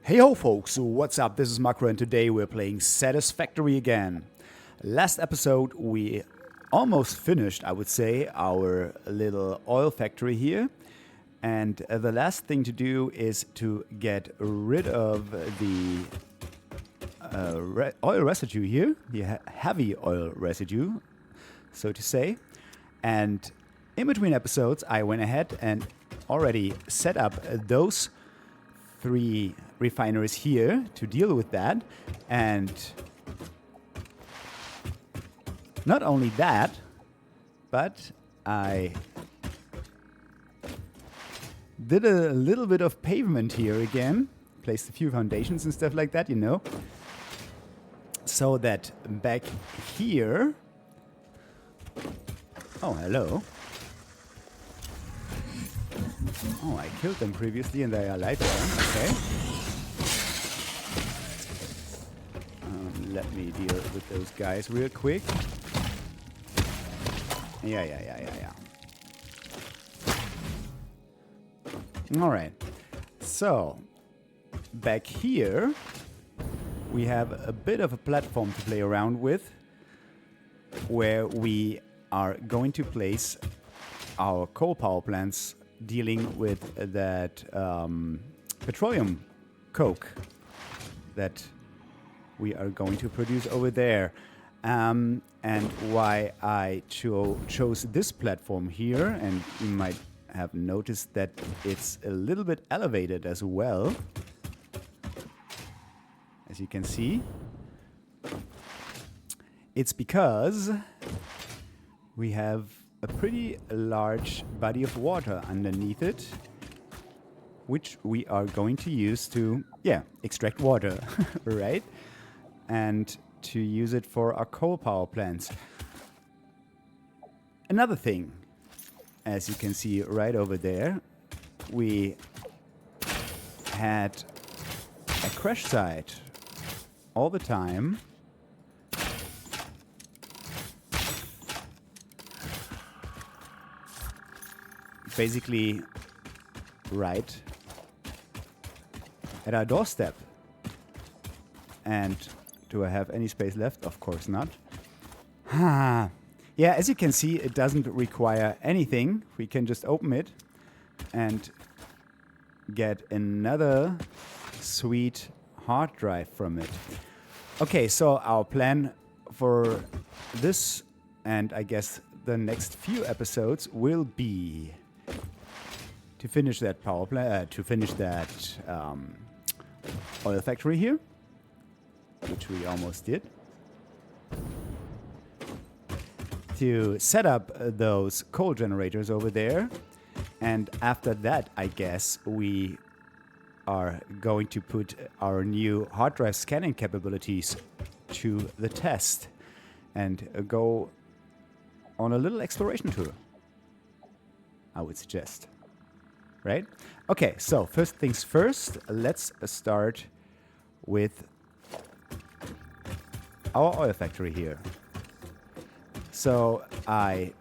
Hey ho folks, what's up? This is Makro and today we're playing Satisfactory again. Last episode we almost finished, I would say, our little oil factory here. And the last thing to do is to get rid of the oil residue here, the heavy oil residue, so to say. And in between episodes I went ahead and already set up those 3 refineries here to deal with that. And not only that, but I did a little bit of pavement here again, placed a few foundations and stuff like that, you know, so that back here, oh hello, oh I killed them previously and they are alive again, okay. Let me deal with those guys real quick. Yeah. Alright, so back here we have a bit of a platform to play around with, where we are going to place our coal power plants dealing with that petroleum coke that we are going to produce over there. And why I chose this platform here, and you might have noticed that it's a little bit elevated as well, as you can see. It's because we have a pretty large body of water underneath it, which we are going to use to, extract water, right? And to use it for our coal power plants. Another thing, as you can see right over there, we had a crash site all the time. Basically, right at our doorstep. And do I have any space left? Of course not. Yeah, as you can see, it doesn't require anything. We can just open it and get another sweet hard drive from it. Okay, so our plan for this, and I guess the next few episodes, will be to finish that power plant, to finish that oil factory here, which we almost did, to set up those coal generators over there, and after that I guess we are going to put our new hard drive scanning capabilities to the test and go on a little exploration tour, I would suggest, right? Okay, so first things first, let's start with our oil factory here. So I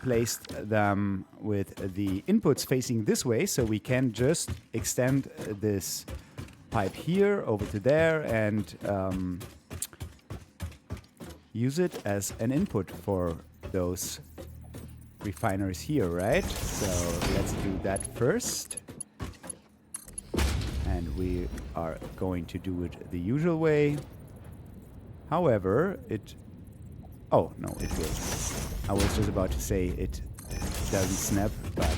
placed them with the inputs facing this way, so we can just extend this pipe here over to there and use it as an input for those refineries here, right? So let's do that first. And we are going to do it the usual way. However, oh, no, it will. I was just about to say it doesn't snap, but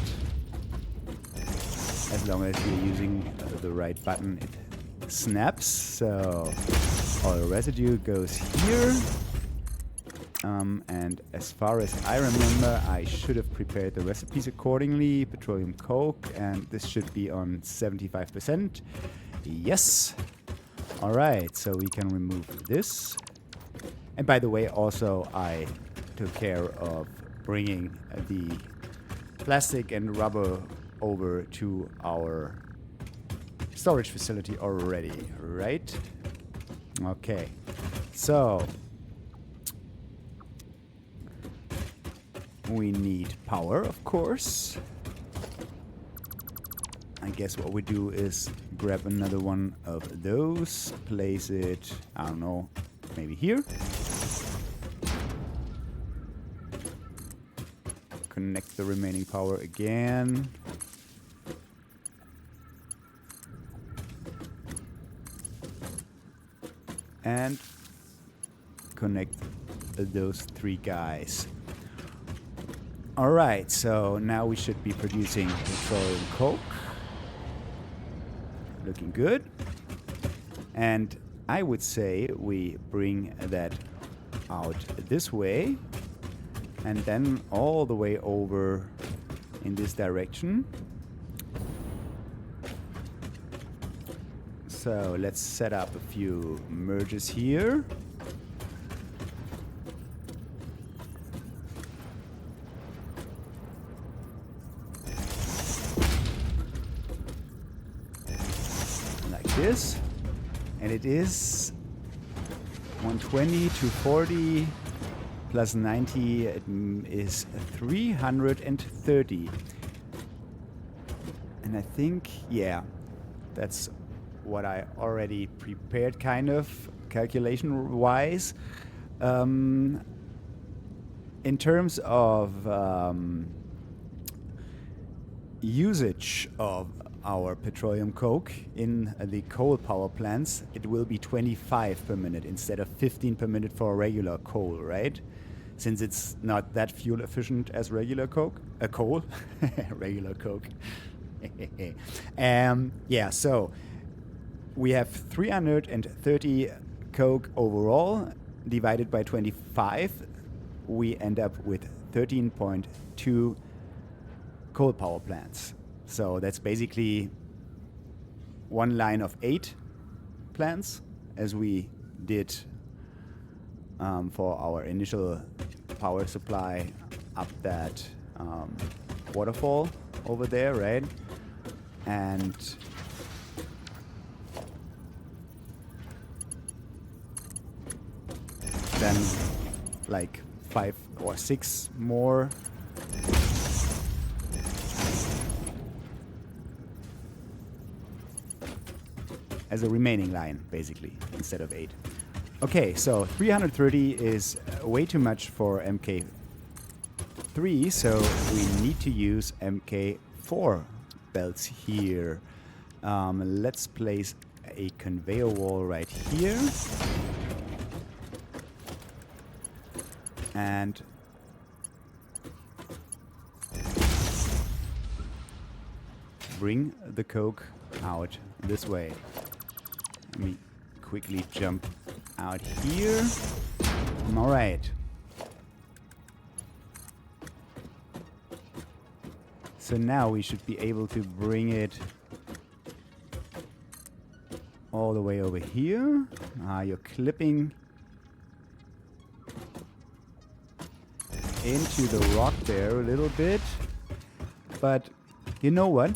as long as you're using the right button, it snaps. So oil residue goes here. And as far as I remember, I should have prepared the recipes accordingly. Petroleum coke, and this should be on 75%. Yes. All right, so we can remove this. And by the way, also I took care of bringing the plastic and rubber over to our storage facility already, right? Okay, so we need power, of course. I guess what we do is grab another one of those, place it, I don't know, maybe here. Connect the remaining power again. And connect those three guys. All right, so now we should be producing petroleum coke. Looking good. And I would say we bring that out this way and then all the way over in this direction. So let's set up a few merges here. Like this. And it is 120, 240 plus 90 is 330. And I think, yeah, that's what I already prepared, kind of calculation-wise. In terms of usage of our petroleum coke in the coal power plants, it will be 25 per minute instead of 15 per minute for regular coal, right? Since it's not that fuel efficient as regular coke, coal, regular coke. Yeah, so we have 330 coke overall, divided by 25. We end up with 13.2 coal power plants. So that's basically one line of 8 plants, as we did for our initial power supply up that waterfall over there, right? And then like 5 or 6 more as a remaining line, basically, instead of 8. Okay, so 330 is way too much for MK3, so we need to use MK4 belts here. Let's place a conveyor wall right here. And bring the coke out this way. Let me quickly jump out here. All right. So now we should be able to bring it all the way over here. You're clipping into the rock there a little bit. But you know what?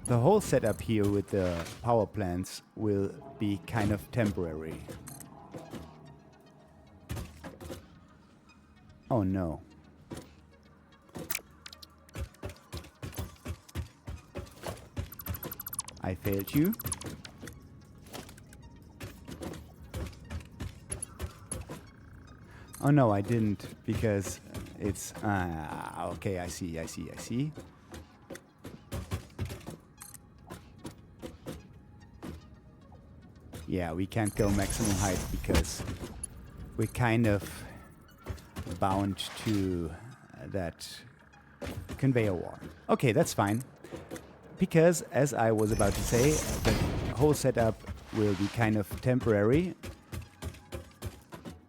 The whole setup here with the power plants will be kind of temporary. Oh no. I failed you. Oh no, I didn't, because it's... okay, I see. Yeah, we can't go maximum height because we're kind of bound to that conveyor wall. Okay, that's fine. Because, as I was about to say, the whole setup will be kind of temporary.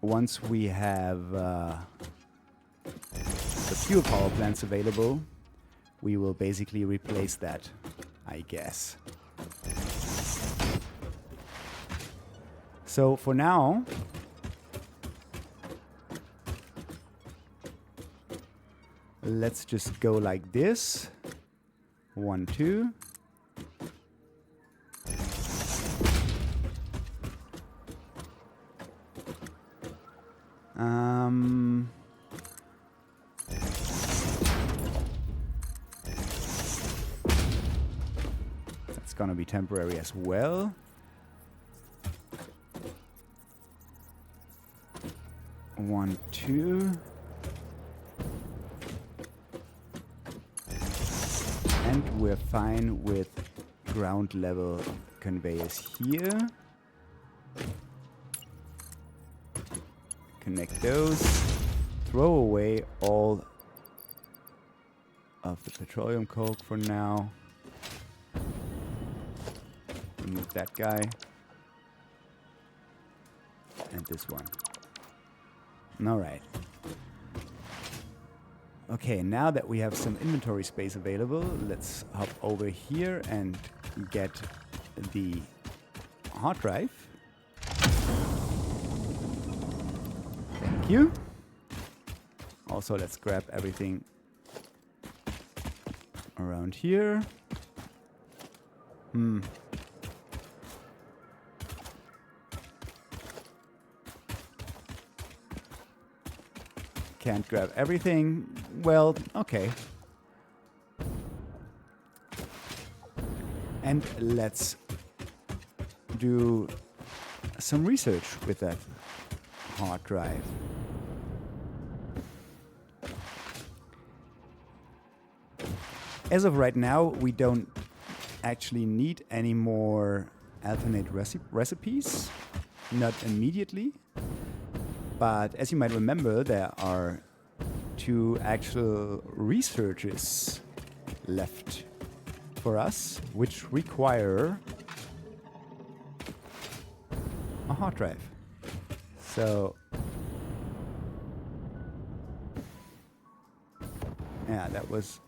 Once we have the fuel power plants available, we will basically replace that, I guess. So for now, let's just go like this. 1, 2. gonna be temporary as well. One, two. And we're fine with ground level conveyors here. Connect those. Throw away all of the petroleum coke for now. Remove that guy. And this one. Alright. Okay, now that we have some inventory space available, let's hop over here and get the hard drive. Thank you. Also, let's grab everything around here. Can't grab everything. Well, okay. And let's do some research with that hard drive. As of right now, we don't actually need any more alternate recipes. Not immediately. But as you might remember, there are 2 actual researches left for us, which require a hard drive. So, yeah, that was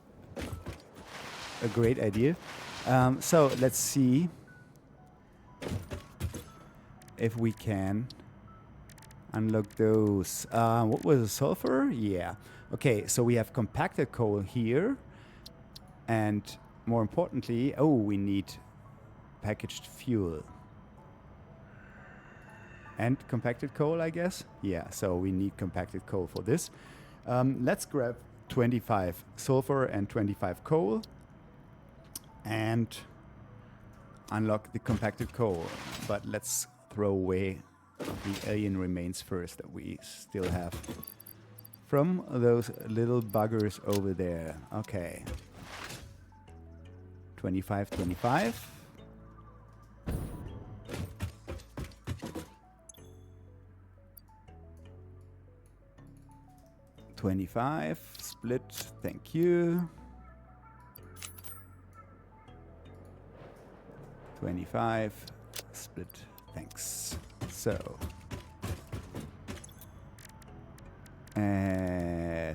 a great idea. So let's see if we can unlock those. What was the sulfur? Yeah. Okay, so we have compacted coal here. And more importantly, oh, we need packaged fuel. And compacted coal, I guess? Yeah, so we need compacted coal for this. Let's grab 25 sulfur and 25 coal. And unlock the compacted coal. But let's throw away the alien remains first that we still have from those little buggers over there. Okay. 25, 25. $25 split, thank you. 25 split, thanks. So,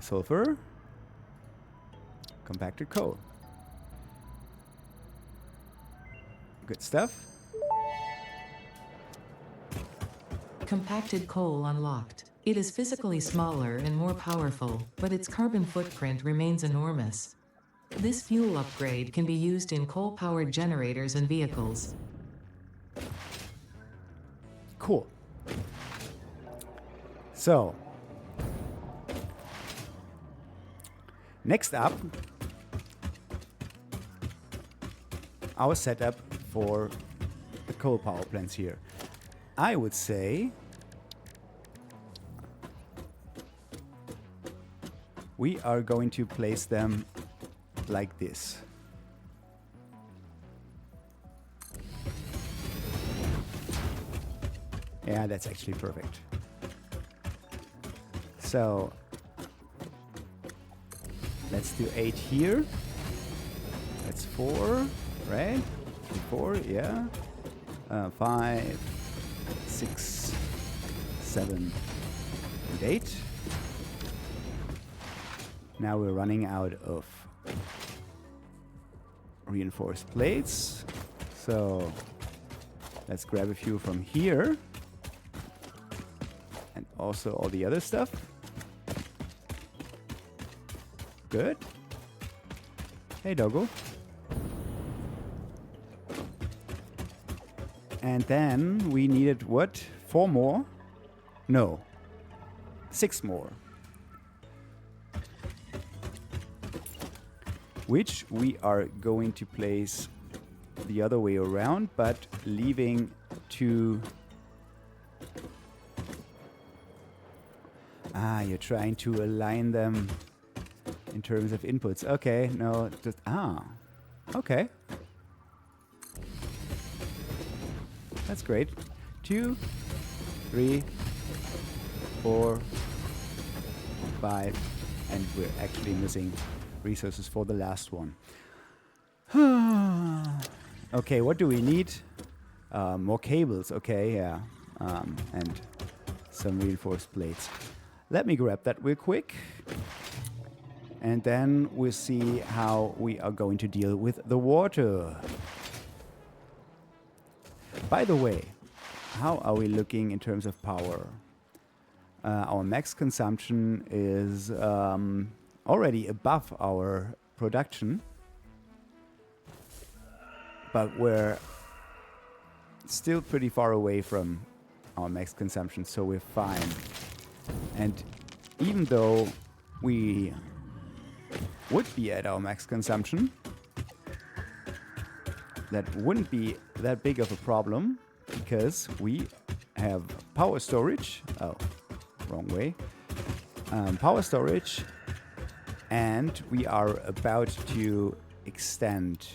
sulfur, compacted coal. Good stuff. Compacted coal unlocked. It is physically smaller and more powerful, but its carbon footprint remains enormous. This fuel upgrade can be used in coal-powered generators and vehicles. Cool. So, next up, our setup for the coal power plants here. I would say we are going to place them like this. Yeah, that's actually perfect. So let's do 8 here. That's 4, right? 4, yeah. 5, 6, 7, and 8. Now we're running out of reinforced plates. So let's grab a few from here. And also all the other stuff. Good. Hey, doggo. And then we needed what? 4 more? No. 6 more. Which we are going to place the other way around, but leaving two... Ah, you're trying to align them in terms of inputs. Okay, no, just... Ah, okay. That's great. 2, 3, 4, 5, and we're actually missing resources for the last one. Okay, what do we need? More cables, okay, yeah. And some reinforced plates. Let me grab that real quick. And then we'll see how we are going to deal with the water. By the way, how are we looking in terms of power? Our max consumption is already above our production, but we're still pretty far away from our max consumption, so we're fine. And even though we would be at our max consumption, that wouldn't be that big of a problem because we have power storage. Oh, wrong way. Power storage, and we are about to extend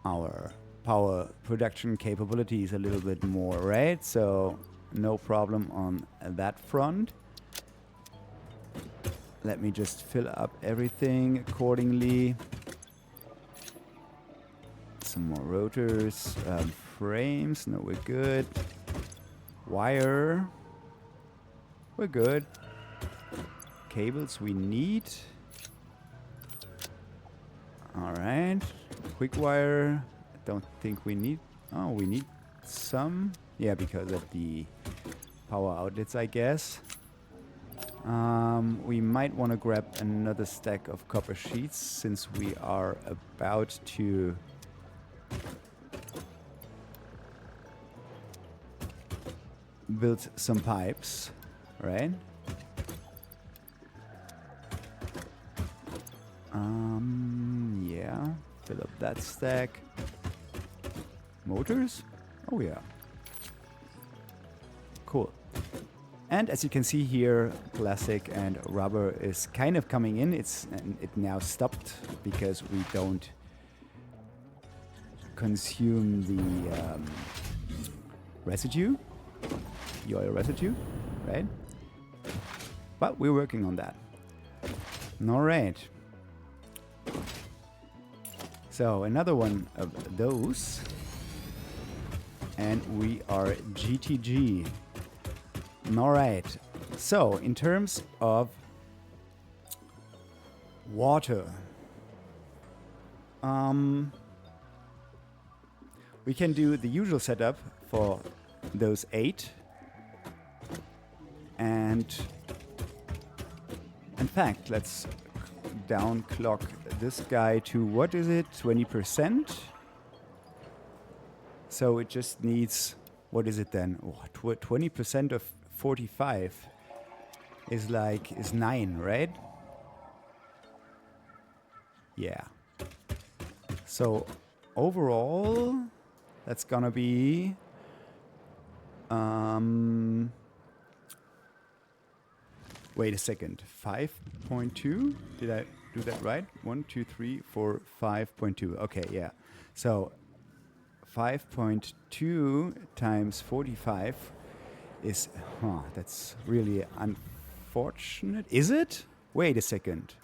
our power production capabilities a little bit more, right? So no problem on that front. Let me just fill up everything accordingly. Some more rotors, frames, no, we're good. Wire, we're good. Cables we need. All right, quick wire, I don't think we need, oh, we need some. Yeah, because of the power outlets, I guess. We might want to grab another stack of copper sheets since we are about to build some pipes, right? Yeah, fill up that stack. Motors? Oh yeah. Cool. And as you can see here, plastic and rubber is kind of coming in. It now stopped because we don't consume the residue, the oil residue, right? But we're working on that. All right. So another one of those, and we are GTG. All right. So in terms of water, we can do the usual setup for those 8. And in fact, let's downclock this guy to, what is it, 20%? So it just needs, what is it then? Oh, 20% of 45 is 9, right? Yeah. So overall, that's gonna be wait a second, 5.2? Did I do that right? 1, 2, 3, 4, 5.2. Okay, yeah. So 5.2 times 45 is, that's really unfortunate. Is it? Wait a second.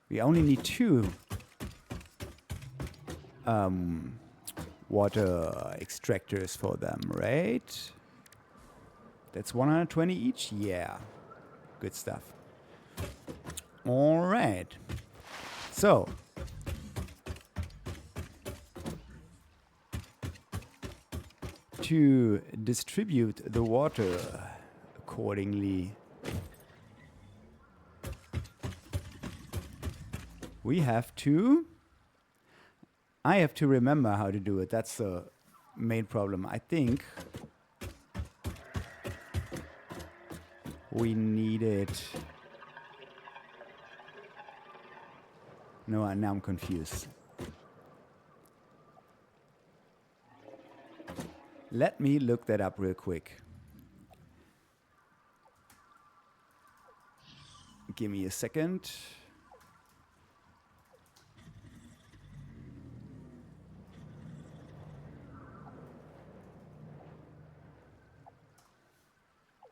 We only need 2 water extractors for them, right? That's 120 each? Yeah. Good stuff. All right. So, to distribute the water accordingly, we have to... I have to remember how to do it. That's the main problem. I think we needed No, now I'm confused. Let me look that up real quick. Give me a second.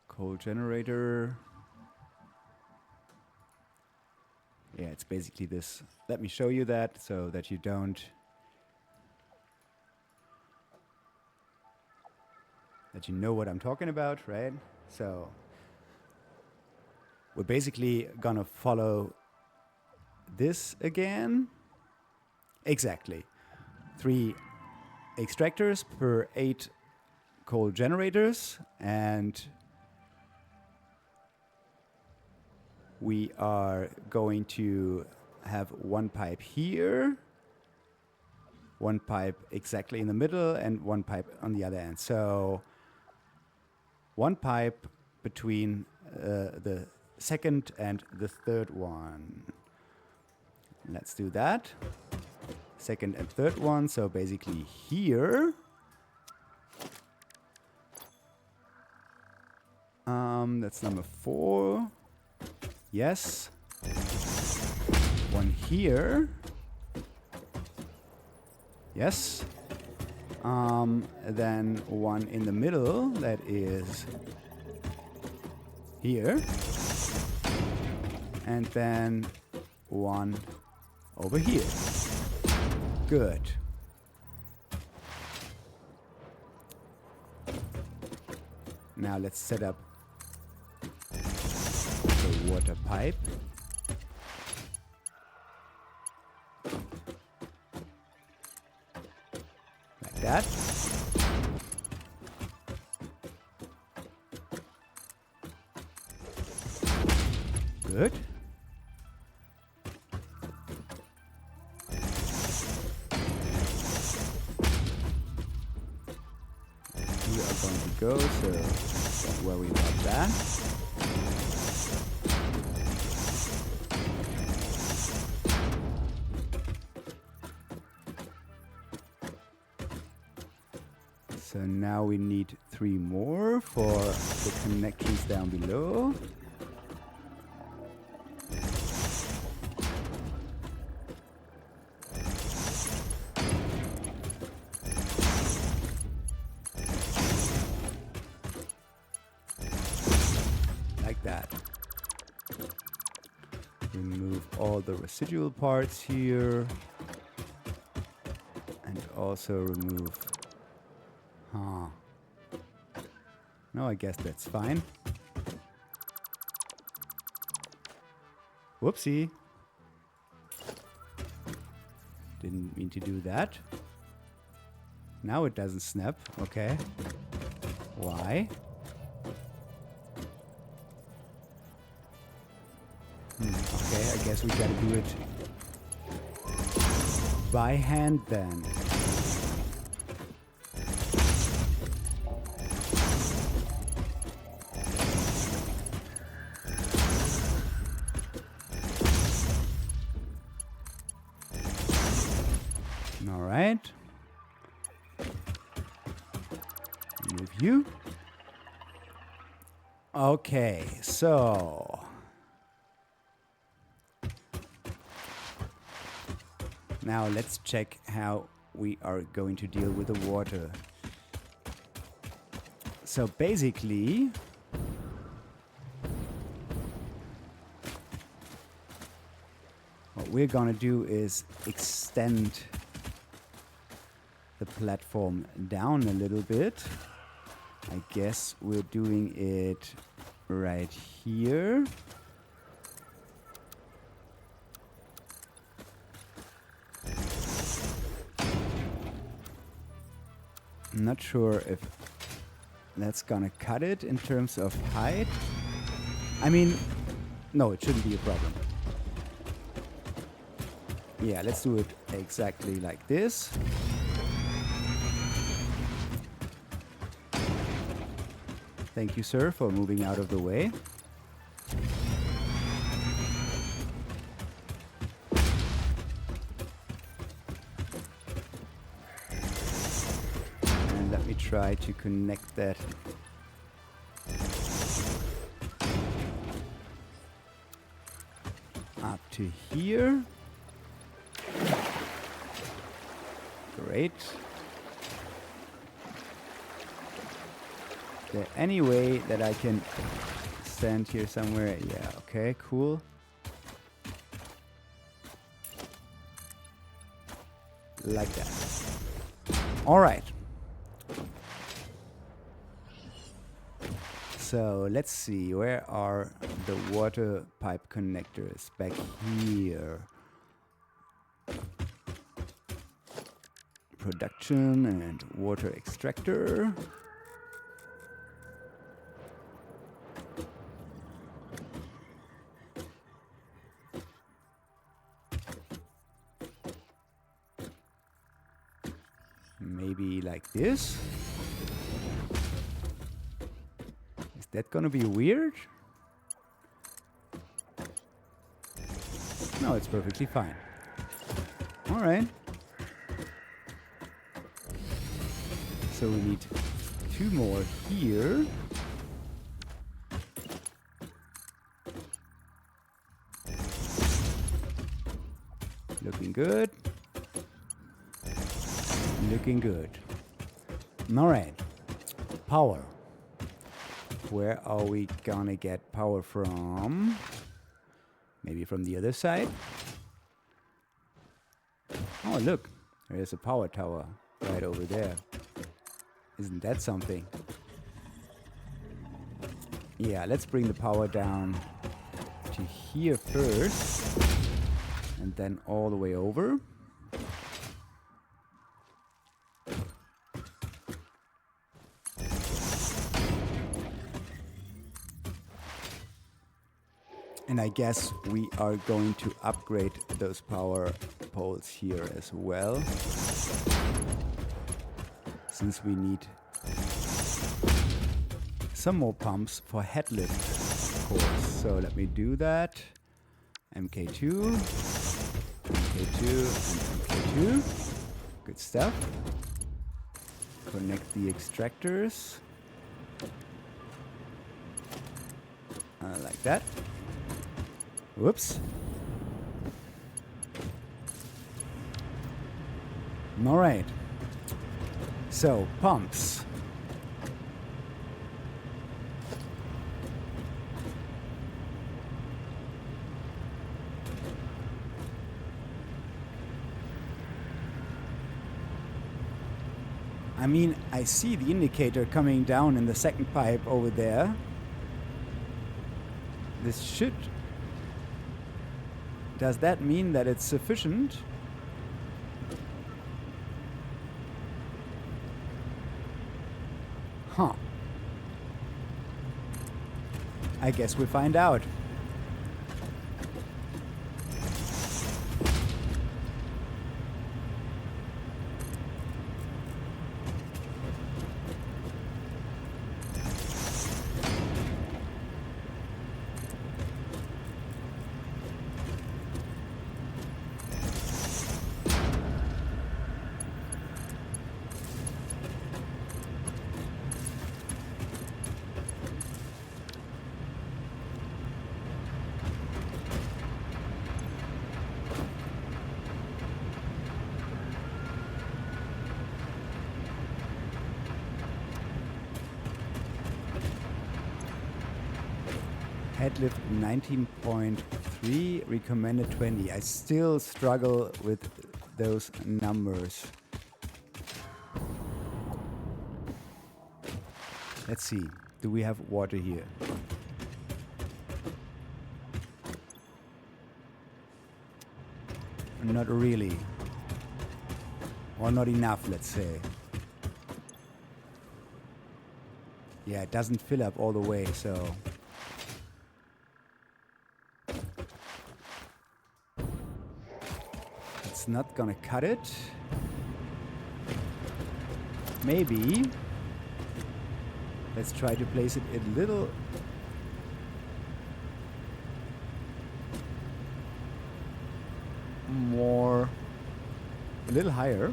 Coal generator. Yeah, it's basically this. Let me show you that so that you don't... that you know what I'm talking about, right? So we're basically gonna follow this again. Exactly. 3 extractors per 8 coal generators, and we are going to have 1 pipe here, 1 pipe exactly in the middle, and 1 pipe on the other end. So 1 pipe between the second and the third one. Let's do that. Second and third one, so basically here. That's number 4. Yes. 1 here. Yes. Then 1 in the middle, that is here. And then 1 over here. Good. Now let's set up the water pipe. Like that. Good. We are going to go, so don't worry about that. So now we need 3 more for the connections down below. Like that. Remove all the residual parts here. And also remove... No, I guess that's fine. Whoopsie. Didn't mean to do that. Now it doesn't snap. Okay. Why? Okay, I guess we gotta do it by hand then. All right. Move you. Okay, so now let's check how we are going to deal with the water. So basically, what we're gonna do is extend the platform down a little bit. I guess we're doing it right here. I'm not sure if that's gonna cut it in terms of height. I mean, no, it shouldn't be a problem. Yeah, let's do it exactly like this. Thank you, sir, for moving out of the way. try to connect that up to here. Great. Is there any way that I can stand here somewhere? Yeah, okay, cool. Like that. All right. So let's see, where are the water pipe connectors? Back here. Production and water extractor. Maybe like this. Is that gonna be weird? No, it's perfectly fine. All right. So we need 2 more here. Looking good. Looking good. All right. Power. Where are we gonna get power from? Maybe from the other side? Oh, look. There's a power tower right over there. Isn't that something? Yeah, let's bring the power down to here first. And then all the way over. And I guess we are going to upgrade those power poles here as well, since we need some more pumps for head lift, of course. So let me do that. MK2, MK2, and MK2. Good stuff. Connect the extractors. Like that. Whoops. All right. So, pumps. I mean, I see the indicator coming down in the second pipe over there. This should... Does that mean that it's sufficient? Huh. I guess we find out. Head lift 19.3, recommended 20. I still struggle with those numbers. Let's see. Do we have water here? Not really. Or not enough, let's say. Yeah, it doesn't fill up all the way, so... It's not gonna cut it. Maybe. Let's try to place it a little... more... a little higher.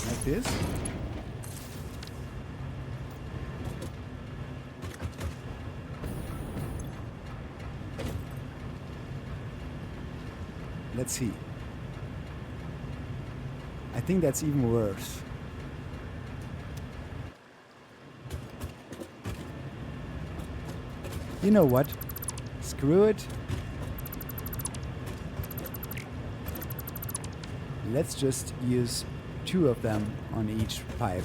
like this. Let's see. I think that's even worse. You know what? Screw it. Let's just use 2 of them on each pipe.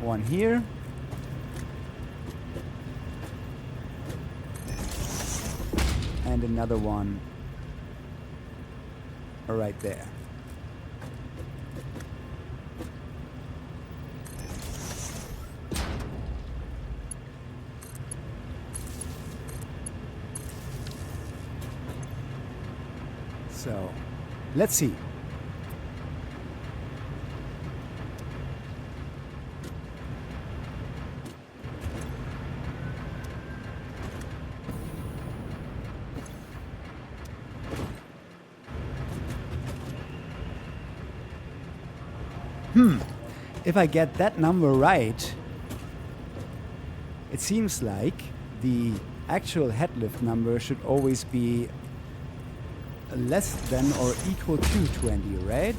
One here. And another one right there. So, let's see. If I get that number right, it seems like the actual head lift number should always be less than or equal to 20, right?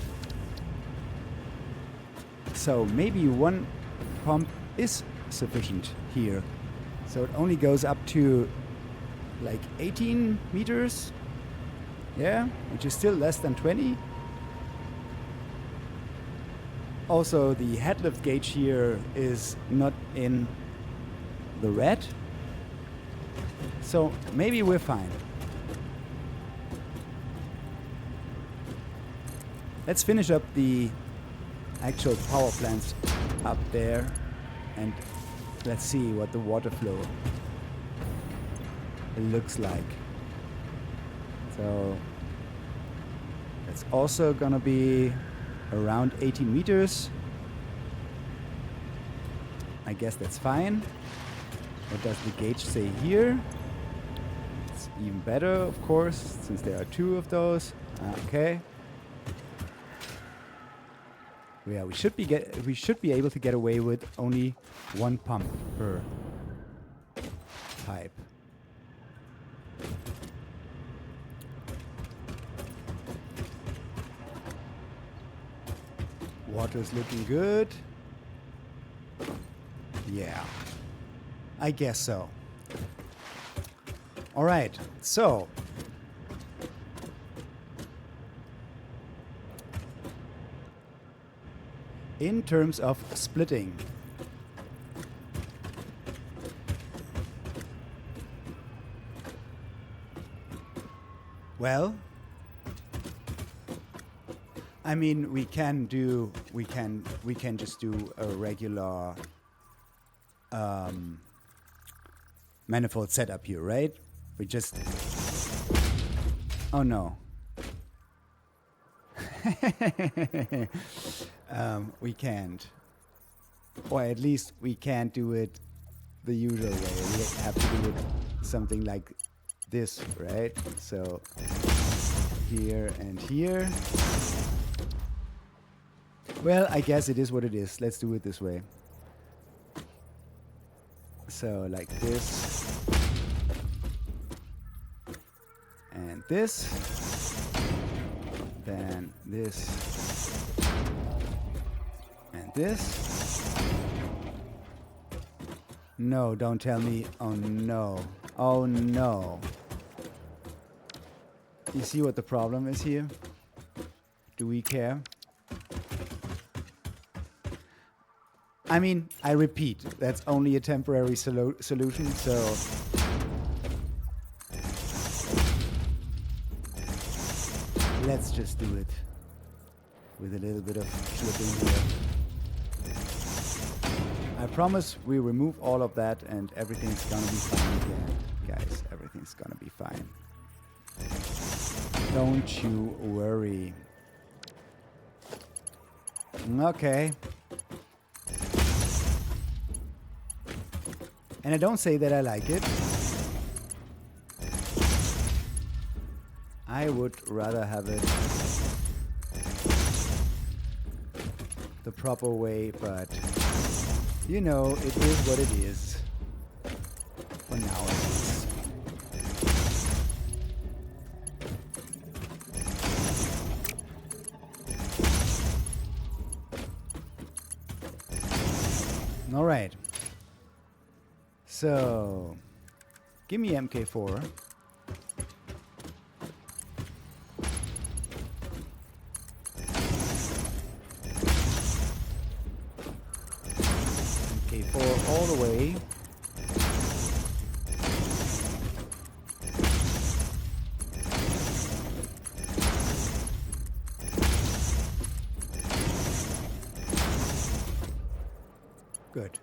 So maybe 1 pump is sufficient here. So it only goes up to like 18 meters. Yeah, which is still less than 20. Also, the head lift gauge here is not in the red. So maybe we're fine. Let's finish up the actual power plants up there and let's see what the water flow looks like. So it's also gonna be around 18 meters. I guess that's fine. What does the gauge say here? It's even better, of course, since there are 2 of those. Okay. Yeah, we should be able to get away with only 1 pump per pipe. Water's looking good. Yeah, I guess so. All right, so in terms of splitting, well, I mean, we can just do a regular manifold setup here, right? We just, oh no. We can't, or at least we can't do it the usual way. We have to do it something like this, right? So here and here. Well, I guess it is what it is. Let's do it this way. So like this and this, then this and this. No, don't tell me. Oh no. Oh no. You see what the problem is here? Do we care? I mean, I repeat, that's only a temporary solution, so let's just do it with a little bit of flipping here. I promise we remove all of that and everything's gonna be fine again. Guys, everything's gonna be fine. Don't you worry. Okay. And I don't say that I like it. I would rather have it the proper way, but you know, it is what it is. For now, at least. All right. So, give me MK4. MK4 all the way. Good.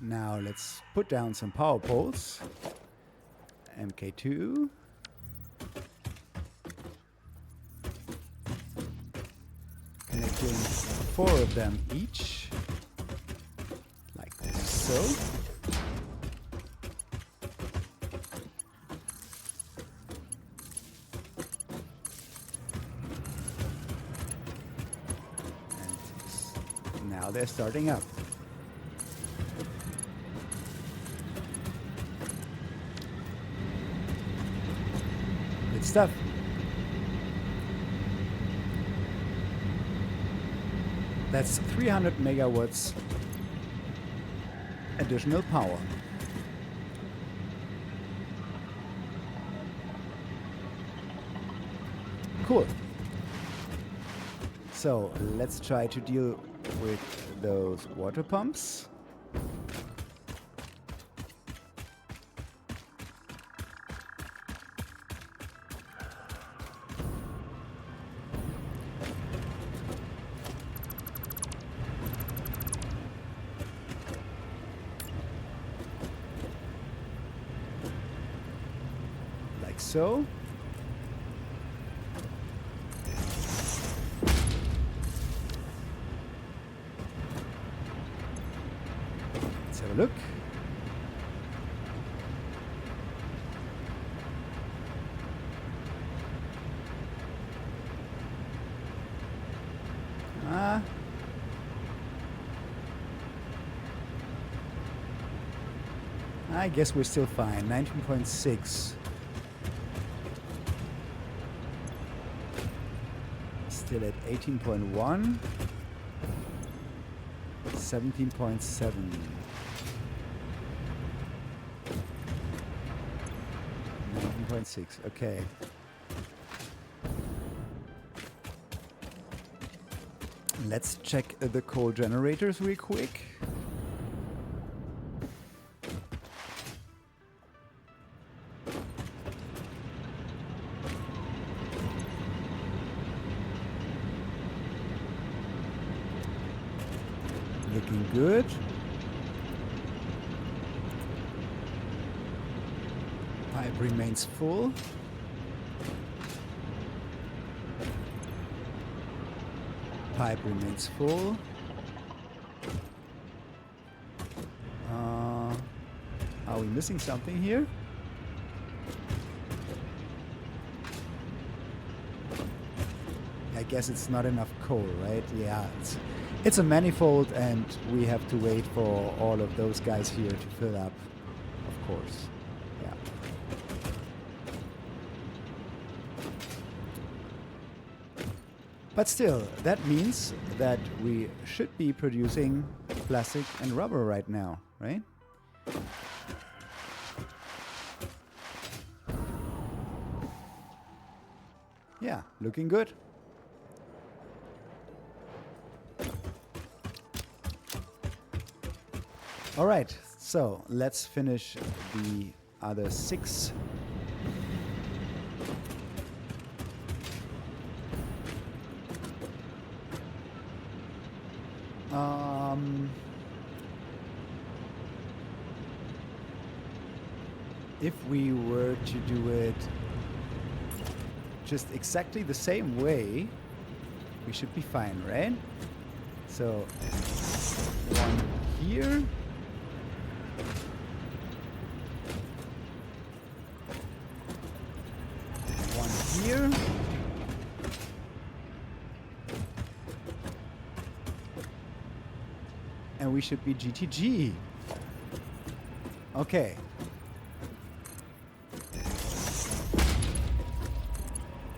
Now let's put down some power poles. MK2. Connecting 4 of them each. Like so. And now they're starting up. Good stuff. That's 300 megawatts additional power. Cool. So let's try to deal with those water pumps. Like so. Let's have a look. I guess we're still fine. 19.6. Still at 18.1. 17.7. 19.6. Okay. Let's check the coal generators real quick. Looking good. Pipe remains full. Pipe remains full. Are we missing something here? I guess it's not enough coal, right? Yeah, it's a manifold, and we have to wait for all of those guys here to fill up, of course. Yeah. But still, that means that we should be producing plastic and rubber right now, right? Yeah, looking good. All right, so let's finish the other 6. If we were to do it just exactly the same way, we should be fine, right? So, one here. And we should be GTG. Okay.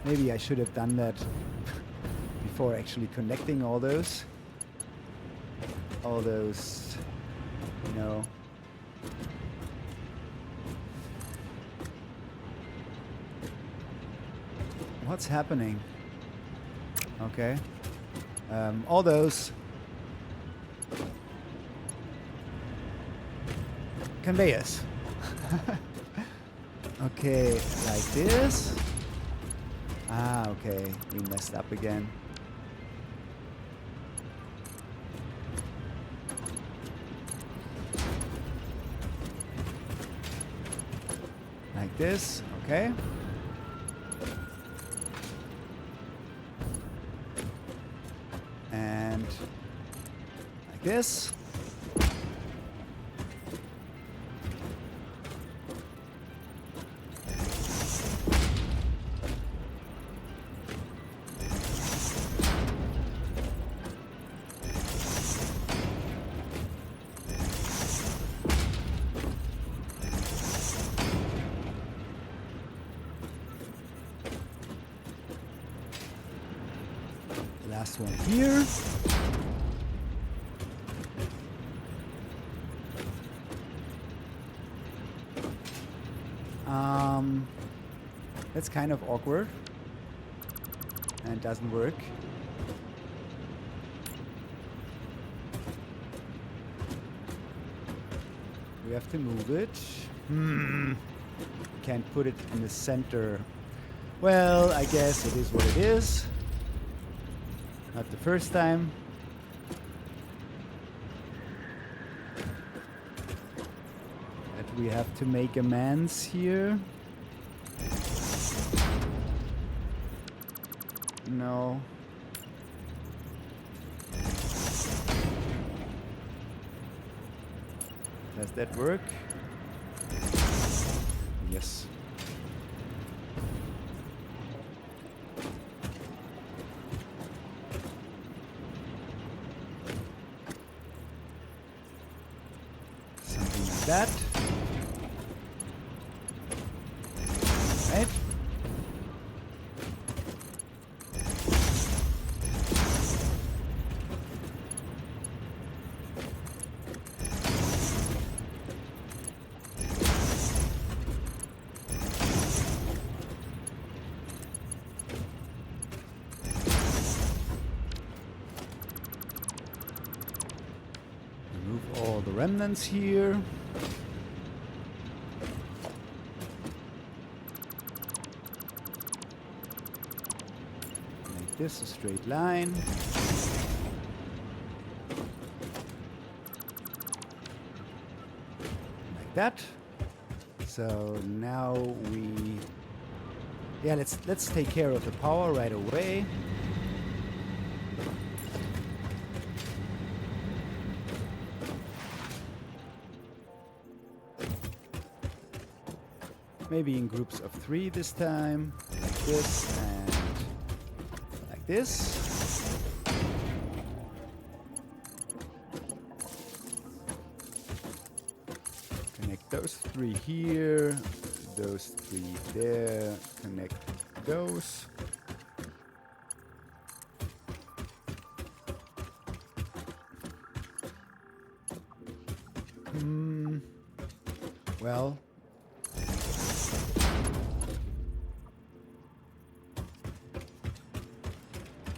Maybe I should have done that before actually connecting all those, you know. What's happening? Okay. All those conveyors. Okay, like this. Ah, okay. We messed up again. Like this. Okay. And like this. Last one here. That's kind of awkward and doesn't work. We have to move it. Can't put it in the center. Well, I guess it is what it is. Not the first time. But we have to make amends here. No. Does that work? Yes. Something like that. Right? Remove all the remnants here. Make this a straight line. Like that. So now let's take care of the power right away. Maybe in groups of 3 this time, like this and like this. Connect those 3 here, those 3 there, connect those. Well,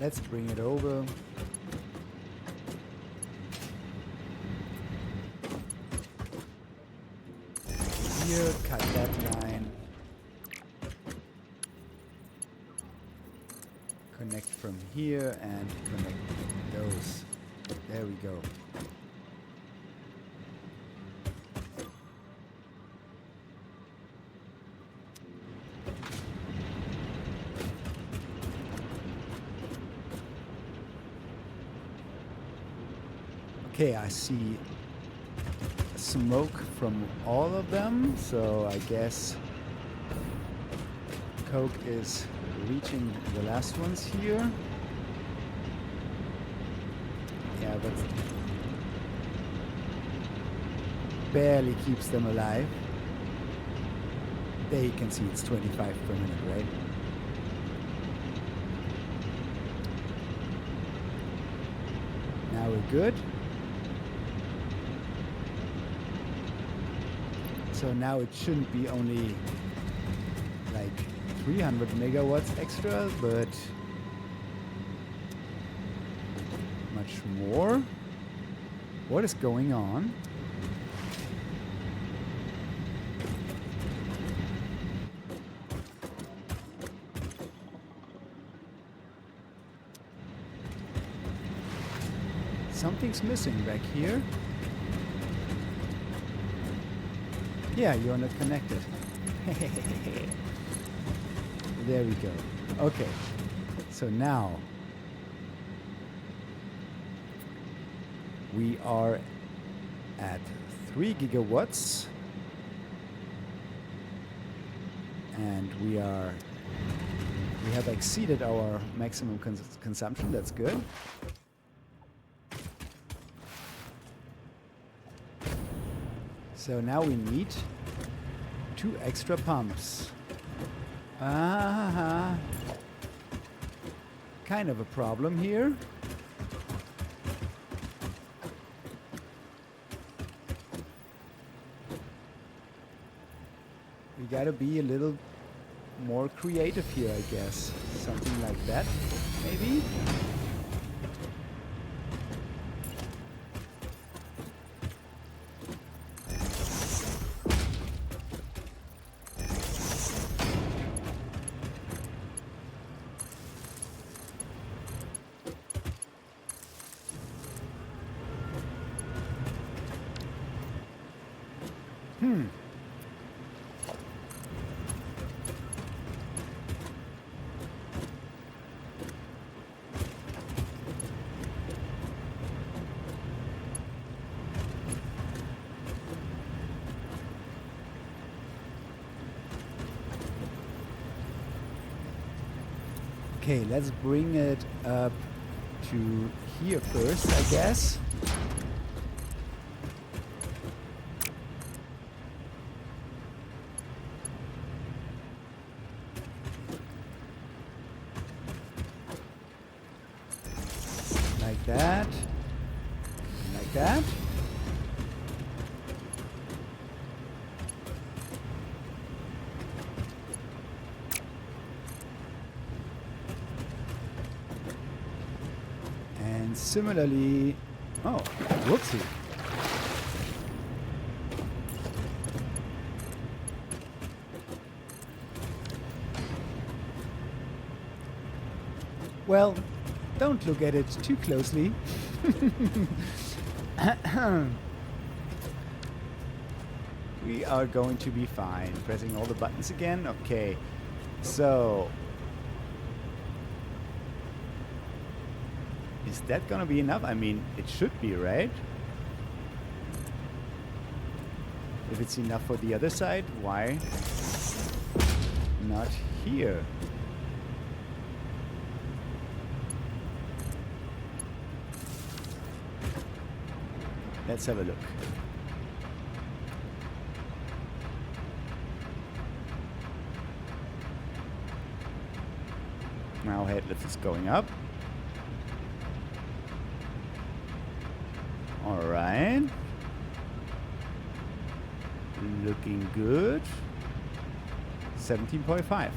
let's bring it over. Here, cut that line. Connect from here and connect those. There we go. Okay, I see smoke from all of them, so I guess Coke is reaching the last ones here. Yeah, but barely keeps them alive. There you can see it's 25 per minute, right? Now we're good. So now it shouldn't be only like 300 megawatts extra, but much more. What is going on? Something's missing back here. Yeah, you're not connected. There we go. Okay. So now we are at 3 gigawatts. And we have exceeded our maximum consumption. That's good. So now we need 2 extra pumps. Kind of a problem here. We gotta be a little more creative here, I guess. Something like that, maybe? Okay, let's bring it up to here first, I guess. Like that. Like that. And similarly, oh, whoopsie. Well, don't look at it too closely. We are going to be fine. Pressing all the buttons again. Okay, so is that gonna be enough? I mean, it should be, right? If it's enough for the other side, why not here? Let's have a look. Now head lift is going up. All right. Looking good. 17.5.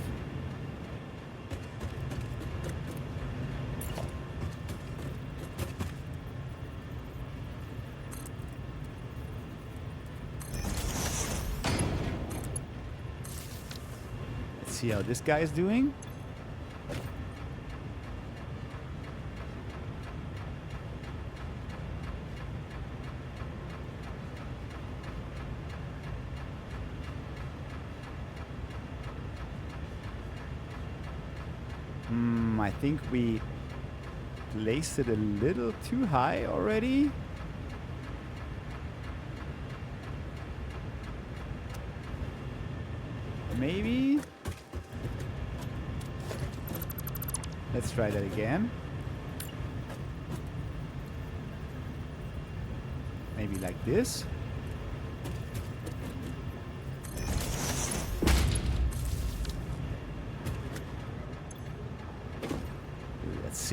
Let's see how this guy is doing. I think we placed it a little too high already. Maybe. Let's try that again. Maybe like this.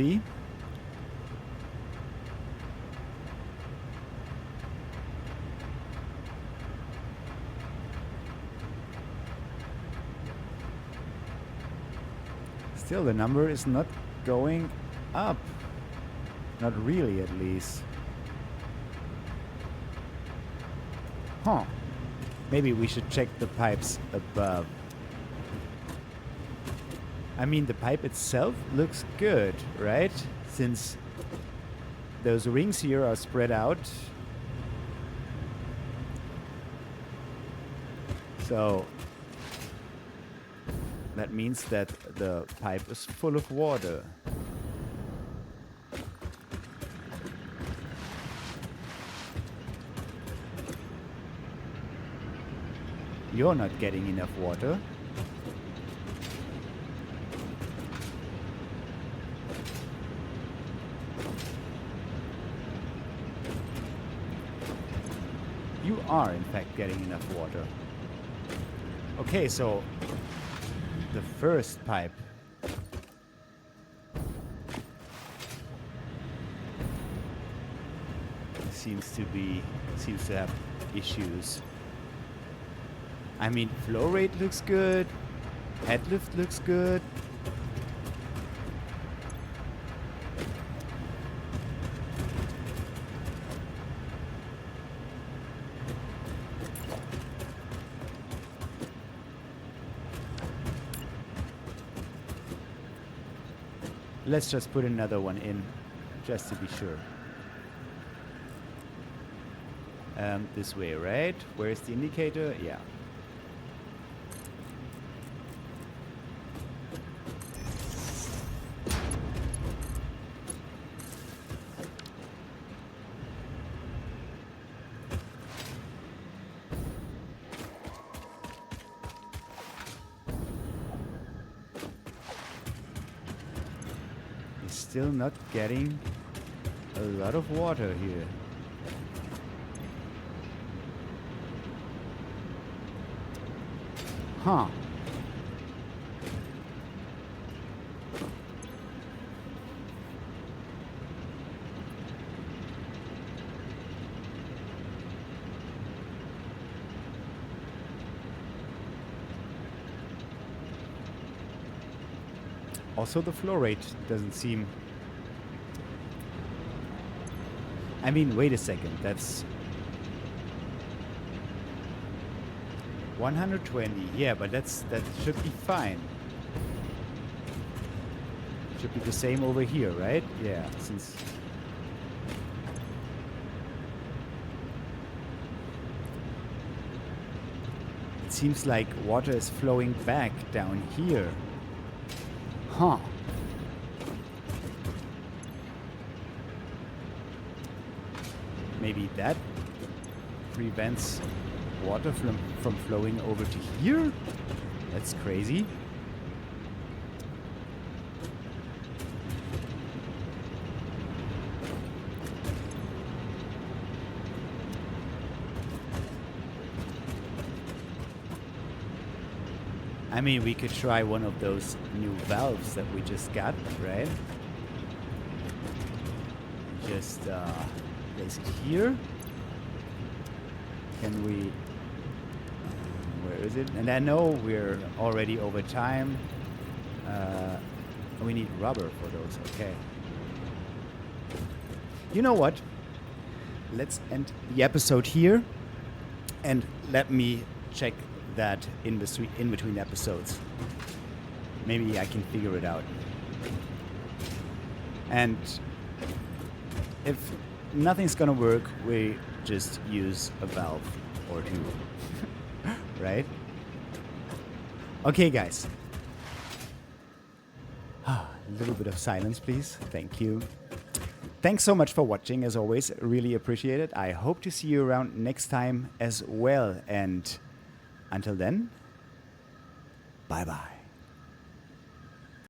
see. Still, the number is not going up. Not really, at least. Huh. Maybe we should check the pipes above. I mean, the pipe itself looks good, right? Since those rings here are spread out. So that means that the pipe is full of water. You're not getting enough water. You are, in fact, getting enough water. Okay, so the first pipe seems to have issues. I mean, flow rate looks good, head lift looks good. Let's just put another one in, just to be sure. This way, right? Where's the indicator? Yeah. Still not getting a lot of water here. Huh. Also, the flow rate doesn't seem... I mean, wait a second. That's 120. Yeah, but that should be fine. Should be the same over here, right? Yeah, since... It seems like water is flowing back down here. Huh. Maybe that prevents water from flowing over to here? That's crazy. I mean, we could try one of those new valves that we just got, right? Just place it here. Can we... where is it? And I know we're already over time. We need rubber for those, okay. You know what? Let's end the episode here. And let me check that in between episodes. Maybe I can figure it out. And if nothing's gonna work, we just use a valve or two. Right? Okay, guys. A little bit of silence, please. Thank you. Thanks so much for watching, as always. Really appreciate it. I hope to see you around next time as well. And until then, bye-bye.